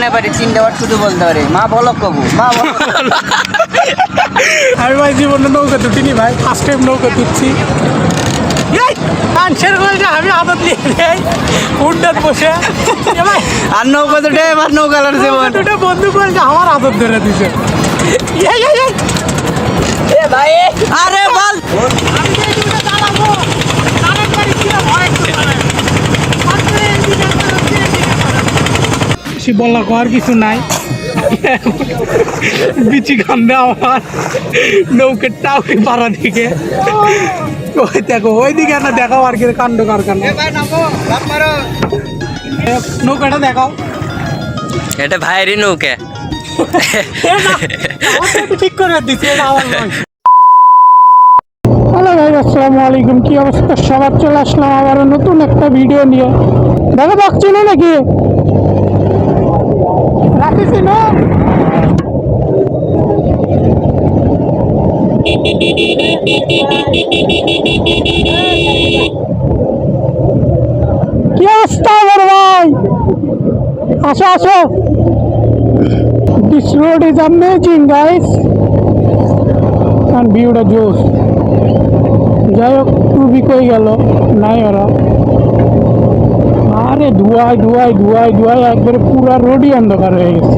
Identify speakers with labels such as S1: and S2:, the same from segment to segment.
S1: না পারি 3টা ওয়ার্ড শুধু বলতে পারি। মা বলো কবু, মা বলো।
S2: আমি ভাই জীবনে নৌকা তুটিনি ভাই, ফার্স্ট টাইম নৌকা তুটছি। আমি আদত নিয়ে যাই উড্ডাত বসে
S1: আর নৌকা দুটো এবার নৌকালার জীবন
S2: দুটো বন্ধু বলছে আমার আদত ধরে দিছে।
S1: ভাই আরে বল
S2: বললা আর কিছু নাই, বিচি কান্দে আমার নৌকের টাউকে পাড়া দিকে। ওই দেখো ওইদিকে না দেখাও আর কি কাণ্ড কারখানা। নৌকাটা দেখাও,
S1: এটা ভাইয়েরই নৌকা।
S2: ঠিক করে দিচ্ছি। হ্যালো ভাই, আসসালামু আলাইকুম। কি অবস্থা সবার? চলে আসলাম আবার নতুন একটা ভিডিও নিয়ে। দেখো দেখছি না নাকি রাখিছি না? কি অবস্থা আমার ভাই? আসো আসো। This road is amazing guys and viewটা জোস। যাই হোক টুবি কই গেল নাই ওরা। আরে ধুয়াই ধুয়াই ধুয়াই ধুয়াই একবারে পুরা রোডই অন্ধকার হয়ে গেছে।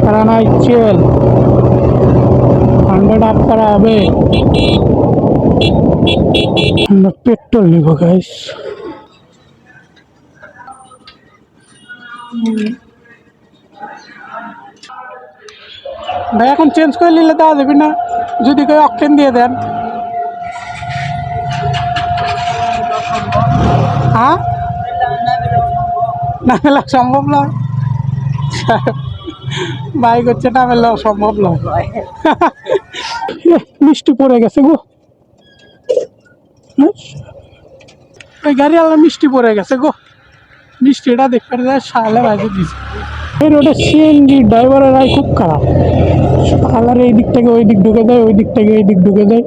S2: কারণ চেল 100 আপ করা হবে। আমরা পেট্রোল নিব গাইস। ভাই এখন চেঞ্জ করে নিলে দেওয়া যাবে না? যদি কেউ অকটেন দিয়ে দেন। হ্যাঁ না মেলা সম্ভব নয়, বাইক হচ্ছে না মেলা সম্ভব নয়। মিষ্টি পড়ে গেছে গো, ওই গাড়িওয়ালা মিষ্টি পড়ে গেছে গো। মিষ্টিটা দেখতে যায় সালে বাজে দিছে। এই রোডে সিএনজি ড্রাইভারেরাই খুব খারাপ। কালার এই দিক থেকে ওই দিক ঢুকে দেয়, ওই দিক থেকে এই দিক ঢুকে দেয়,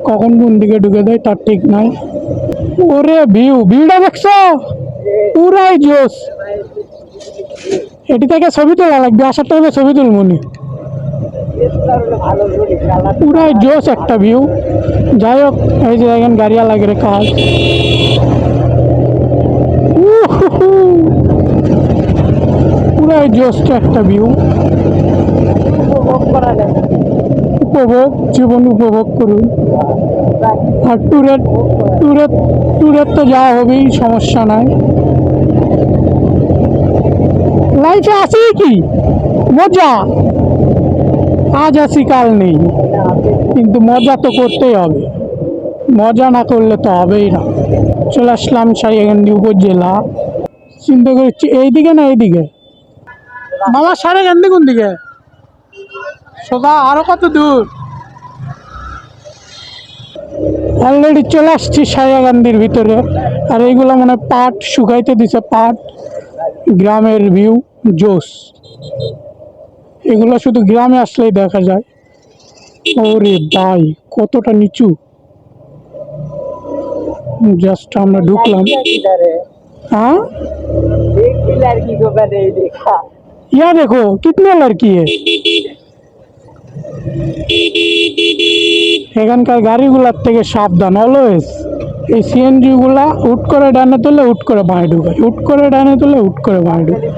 S2: কখন কোন দিকে ঢুকে দেয় তার ঠিক নাই। ওরে ভিউটা দেখছো? পুরাই জোস। এটি থেকে ছবি তোলা লাগবে, আসার টাইমে ছবি তুলবনি। পুরাই জোস একটা ভিউ। যাই হোক এই যে দেখেন গাড়িয়া লাগে রে কাজ। পুরাই জোস একটা ভিউ। উপভোগ, জীবন উপভোগ করুন। আর ট্যুরের তো যাওয়া হবেই, সমস্যা নাই। লাইফে আছি কি মজা, আজ আছি কাল নেই, কিন্তু মজা তো করতেই হবে। মজা না করলে তো হবেই না। চলে আসলাম সারিয়াকান্দি উপজেলা। চিন্তা করছি এইদিকে না এইদিকে? মামা সারিয়াকান্দি কোন দিকে? সোজা আরো কত দূর? অলরেডি চলে আসছি সারিয়াকান্দির ভিতরে। আর এইগুলো মানে পাট শুকাইতে দিছে, পাট। গ্রামের ভিউ জোস। এগুলো শুধু গ্রামে আসলেই দেখা যায়। ওরে ভাই কতটা নিচু। জাস্ট আমরা ঢুকলাম। हाँ यहाँ देखो कितने लड़की है। এখানকার গাড়িগুলার থেকে সাবধান অলওয়েজ। এই সিএনজি গুলা হুট করে ডানে তুলে হুট করে বাঁয়ে ঢুকায়, হুট করে ডানে তুলে হুট করে বাঁয়ে ঢুকায়।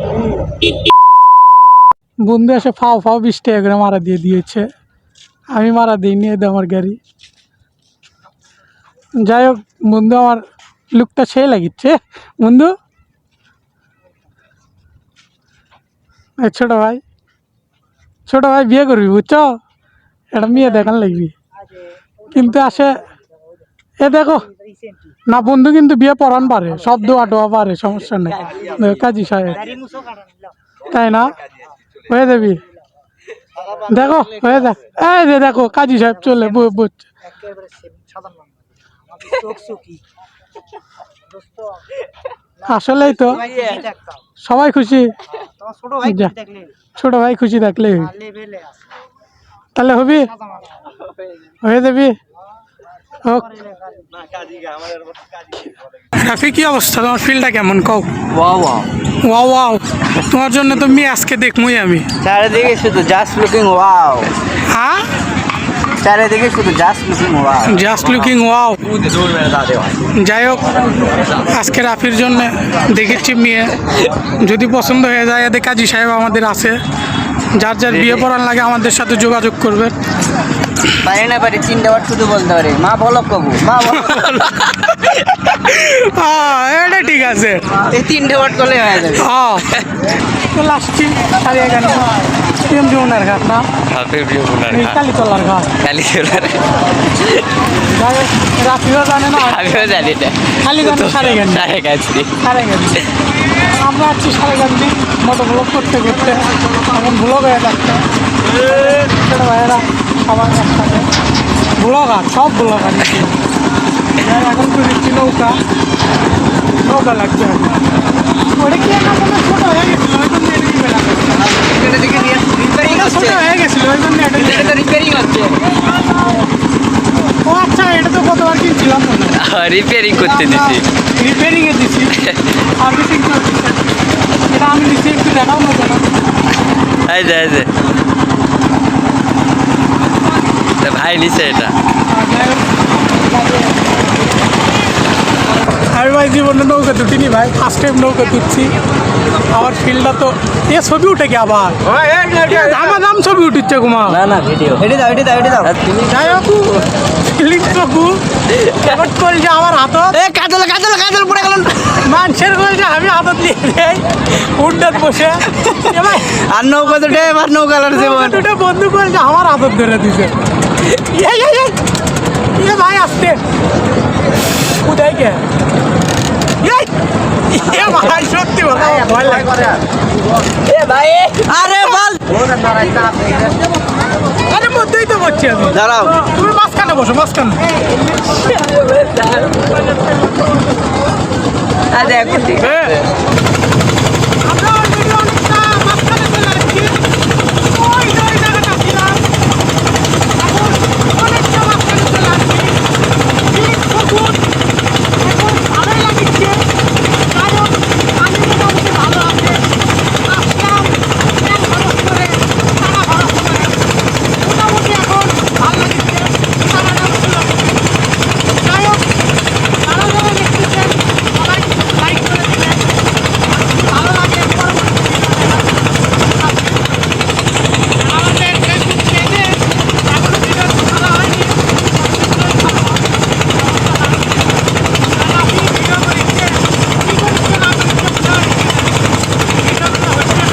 S2: বন্ধু এসে ফাও ফাও 20 টাকা করে মারা দিয়ে দিয়েছে। আমি মারা দিইনি, এদের আমার গাড়ি। যাই হোক বন্ধু আমার লুকটা সেই লাগিচ্ছে। বন্ধু ছোট ভাই বিয়ে করবি বুঝছো? এটা মেয়ে দেখান লাগবি কিন্তু আসে। এ দেখো না বন্ধু কিন্তু বিয়ে পড়ান পারে, সব দোয়া টোয়া পারে, সমস্যা নেই। কাজী সাহেব তাই না? হয়ে যাবি, দেখো হয়ে যাক। এই যে দেখো কাজী সাহেব চলে বুঝছে। আসলেই তো সবাই খুশি। ছোট ভাই খুশি থাকলে তাহলে হবি, হয়ে যাবি। রাফি কি অবস্থা, তোমার ফিলটা কেমন কও?
S1: ওয়াও ওয়াও
S2: ওয়াও ওয়াও, তোমার জন্য তো মেয়ে আজকে দেখমই আমি।
S1: চারিদিকে শুধু জাস্ট লুকিং ওয়াও,
S2: হ্যাঁ
S1: চারিদিকে শুধু just looking wow.
S2: Just looking wow. যাই হোক, আজকে রাফির জন্য দেখেছি মেয়ে, যদি পছন্দ হয়ে যায় এদের কাজী সাহেব আমাদের আছে, যার যার বিয়ে পড়ান লাগে আমাদের সাথে যোগাযোগ করবে।
S1: পারি না পারি, 3 ওয়ার্ড শুধু বলতে পারি, মা বলো কবু, মা বলো।
S2: হ্যাঁ এটা ঠিক আছে,
S1: এই 3 ওয়ার্ড করলে হয়ে যাবে।
S2: হ্যাঁ তো লাস্টে সারিয়া গান প্রেম জীবনের ঘাট না, এই কালীতলার ঘাট। যাই হোক, রাফিও জানে না,
S1: আমিও জানি না।
S2: খালি জানে সারে গান, সারে গান। আমরা আছি সারে গান দিই মোটো ব্লগ করতে করতে, এখন ব্লগ হয়ে যাচ্ছে। ছোট ভাইয়েরা সবার একসাথে ব্লগার, সব ব্লগার। এখন তো দেখছি নৌকা, নৌকা লাগছে। ওটা কি একটা মনে ছোট হয়ে গেছিল, ওই জন্য এটাই বেলা ছোট হয়ে গেছিল, ওই জন্য এটা
S1: রিপেয়ারিং হচ্ছে।
S2: ও আচ্ছা, এটা তো কতবার কিনছিলাম,
S1: রিপেয়ারিং করতে দিছি,
S2: রিপেয়ারিংয়ে দিচ্ছি, সার্ভিসিং করে দিচ্ছি। এটা আমি দিচ্ছি, একটু দেখাও না কেন?
S1: এই যে ভাই নিছে এটা।
S2: আমি ভাই জীবনে নৌকা দুটিনি ভাই, ফার্স্ট টাইম নৌকা তুলছি। আমার ফিল্ডটা তো এ ছবি উঠে কি আবার আমার নাম ছবি উঠিচ্ছে কুমার।
S1: না ভিডিও এডি দাও
S2: যাই হোক, ফিলিং তো খুব কল যে আমার হাতত
S1: কাজল পড়ে গেল।
S2: মানুষের কল যে আমি হাতত নিয়ে যাই উন্ডাত বসে।
S1: আর নৌকা দুটো এবার নৌকা লাগছে,
S2: দুটো বন্ধু কল যে আমার হাতত ধরে দিছে। ভাই আসতে কোথায় কে ভাই, সত্যি কথা ভয় লাগে।
S1: ভাই আরে বল,
S2: আরে মধ্যেই তো বলছি আমি।
S1: দাঁড়াও,
S2: তুমি মাঝখানে বসো, মাঝখানে।
S1: আরে এখন ঠিক আছে।
S2: আমরা অলরেডি অনেকটা মাঝখানে চলে আসছি। ওই যে ওই জায়গাটা ছিলাম, এখন অনেকটা মাঝখানে চলে আসছি। ঠিক সবুজ, এখন ভালোই লাগছে। যাই হোক, আমি মোটামুটি ভালো আছে। আসলাম তেল খরচ করে, টাকা খরচ করে, মোটামুটি এখন ভালো লাগছে। টাকাটা ভালো লাগছে। যাই হোক, যারা যারা দেখতেছেন সবাই লাইক করে দেবেন, ভালো লাগে। পরবর্তী আমাদের ফেসবুক পেজে এখনো ভিডিও ছাড়া হয়নি, ভিডিও করেছে কি করছে না করছে ভিডিওগুলো হচ্ছে।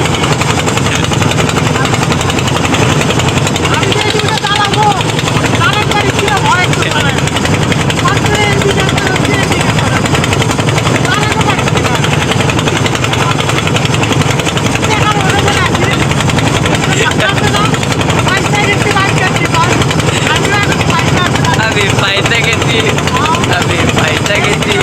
S2: আমি যে ভিডিওটা চালাবো তাদের বাড়ি ছিল ভয় একটু চালায় মাত্র এমবি ডাক্তার হচ্ছে, এমবি ডাক্তার তাদের বাড়ি ছিল দেখার মনে মনে আছে।
S1: আমি পয়সা গেছি,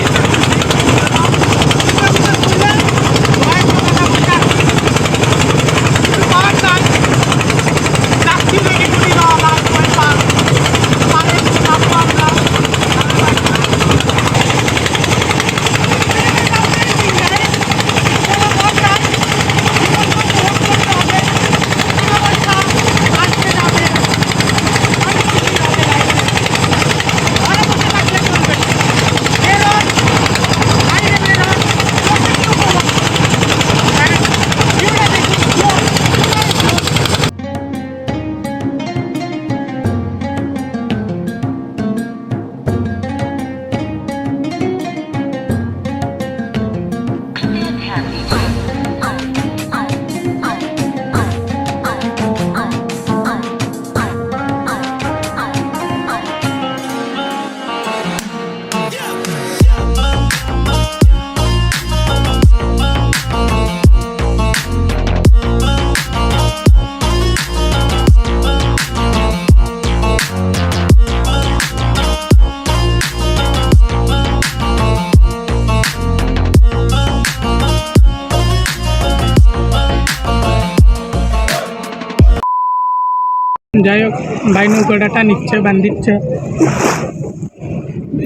S2: যাই হোক, ভাই নৌকাটা নিচ্ছে, বান্ধিচ্ছে।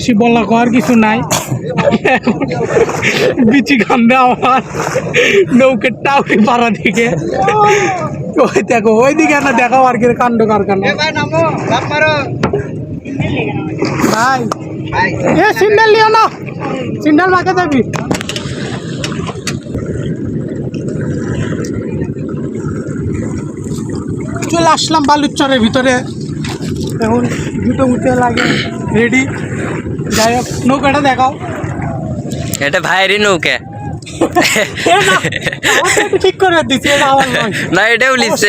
S2: বেশি বলা করার কিছু নাই। এখন বিচি কান্দে আমার নৌকের টাউরি পাড়া দিকে, ওই দেখো ওইদিকে না দেখাও আর কি কাণ্ড কারখানা। ভাই এ সিন্ডেল নিও না, সিন্ডেল মাকে যাবি। চলে আসলাম বালুচরের ভিতরে, এখন জুতো মুতে লাগে রেডি। যাই হোক নৌকাটা দেখাও।
S3: এটা ভাইয়েরই নৌকা।
S2: ঠিক করে দিচ্ছি, এটা আমার নয়।
S3: না এটাও লিখছে,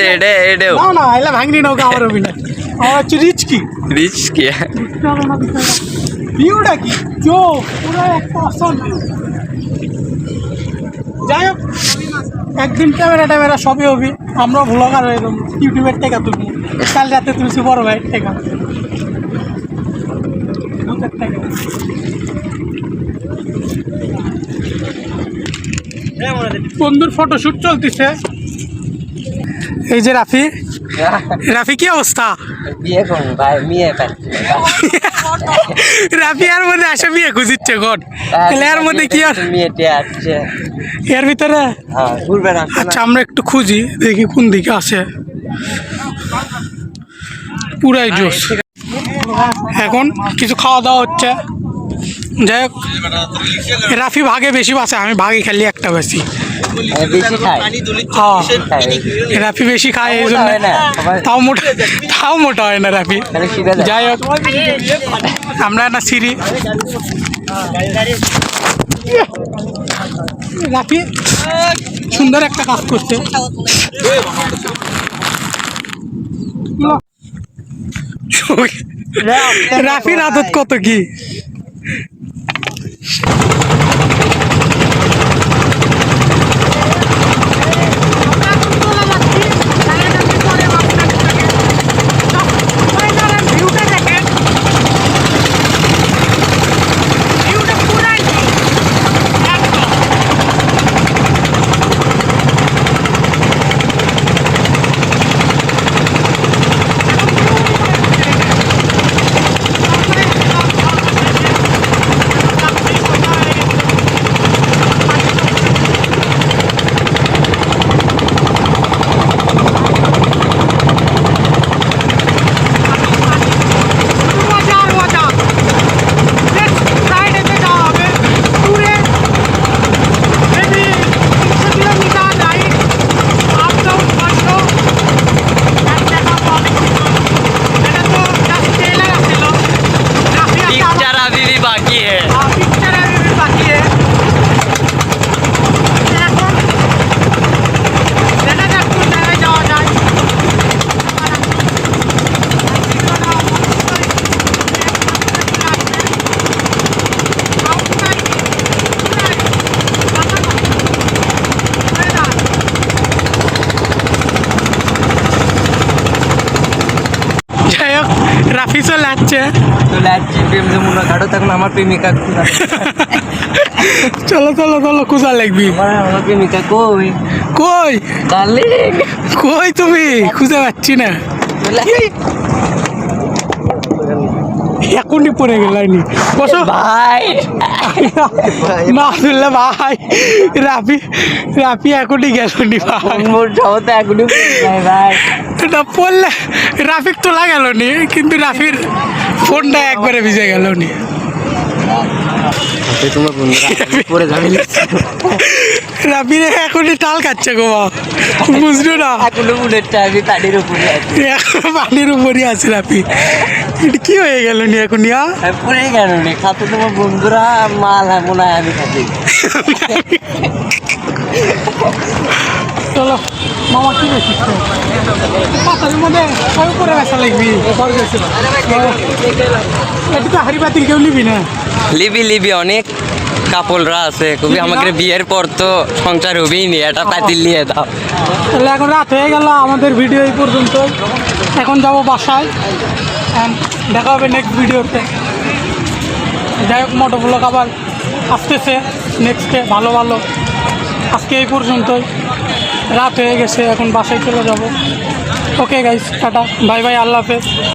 S3: এটাও
S2: না না, এলা ভাঙনি নৌকা আমার অভিনয়। আমার হচ্ছে রিচ কি
S3: রিচ কি
S2: ভিউটা কি জো পুরো একটা অসম ভিউ। যাই হোক একদিন ক্যামেরা সবই হবি, আমরা ভ্লগার হয়ে যাবো, ইউটিউবের থেকে তুলবি। কাল রাতে তুলছি বড় ভাই থেকে বন্ধুর ফটোশুট চলতেছে। এই যে রাফি, রাফি কি অবস্থা?
S1: বিয়ে করুন ভাই, মেয়ে
S2: রাফি এর মধ্যে আসে বিয়ে খুঁজিচ্ছে ঘর, তাহলে এর মধ্যে কি আর
S1: মেয়েটে আসছে
S2: এর ভিতরে।
S1: হ্যাঁ ঘুরবে না।
S2: আচ্ছা আমরা একটু খুঁজি দেখি কোন দিকে আসে, পুরাই জোশ। এখন কিছু খাওয়া দাওয়া হচ্ছে। যাই হোক রাফি ভাগে বেশি বাসে, আমি ভাগে খালি একটা বেশি।
S1: বেশি খায়।
S2: হ্যাঁ রাফি বেশি খায়, এই জন্য তাও মোটা হয় না রাফি। যাই হোক আমরা না সিঁড়ি রাফি সুন্দর একটা কাজ করছে। রাফির আদত কত কি। রাফি চলে আসছে,
S1: কাটো তখন আমার প্রেমিকা
S2: চলো চলো চলো খুঁজা লাগবি।
S1: আমার প্রেমিকা কই
S2: কই
S1: ডার্লিং,
S2: কই তুমি? খুঁজে পাচ্ছি না, এখনই পড়ে গেলাইনি। বসো
S1: ভাই
S2: না শুনলে ভাই, রাফি রাফি এখনই গেলনি ভাই,
S1: এখনই ভাই
S2: এটা পড়লে রাফিক তোলা গেল নি, কিন্তু রাফির ফোনটা একবারে ভিজে গেল নি।
S1: তোমার পরে যাবে
S2: রাফি এখনই টাল খাচ্ছে গো, বুঝলো না?
S1: এখনো বুলেটটা আমি পানির উপরে আছি,
S2: এখন পানির উপরই আছে রাফি। এটা কি হয়ে গেল নি এখন?
S1: পরে গেল নি খাতে তোমার বন্ধুরা মাল মনে হয় আমি খাতে।
S2: চলো মামা কি বেশি পাতার মধ্যে সব করে বেসা লাগবি। একটু তো হাড়ি বাতিল কেউ নিবি না?
S3: লিবি অনেক কাপড়রা আছে, খুবই আমাকে বিয়ের পর তো সংসার হবেই নি, এটা পাতিল নিয়ে দাও।
S2: তাহলে এখন রাত হয়ে গেল, আমাদের ভিডিও এই পর্যন্ত। এখন যাবো বাসায়, দেখা হবে নেক্সট ভিডিওতে। যাই হোক মোটো ব্লগ আবার আসতেছে নেক্সটে ভালো ভালো। আজকে এই পর্যন্তই, রাত হয়ে গেছে, এখন বাসায় চলে যাব। Okay guys, tata, bye bye, আল্লাহ হাফেজ।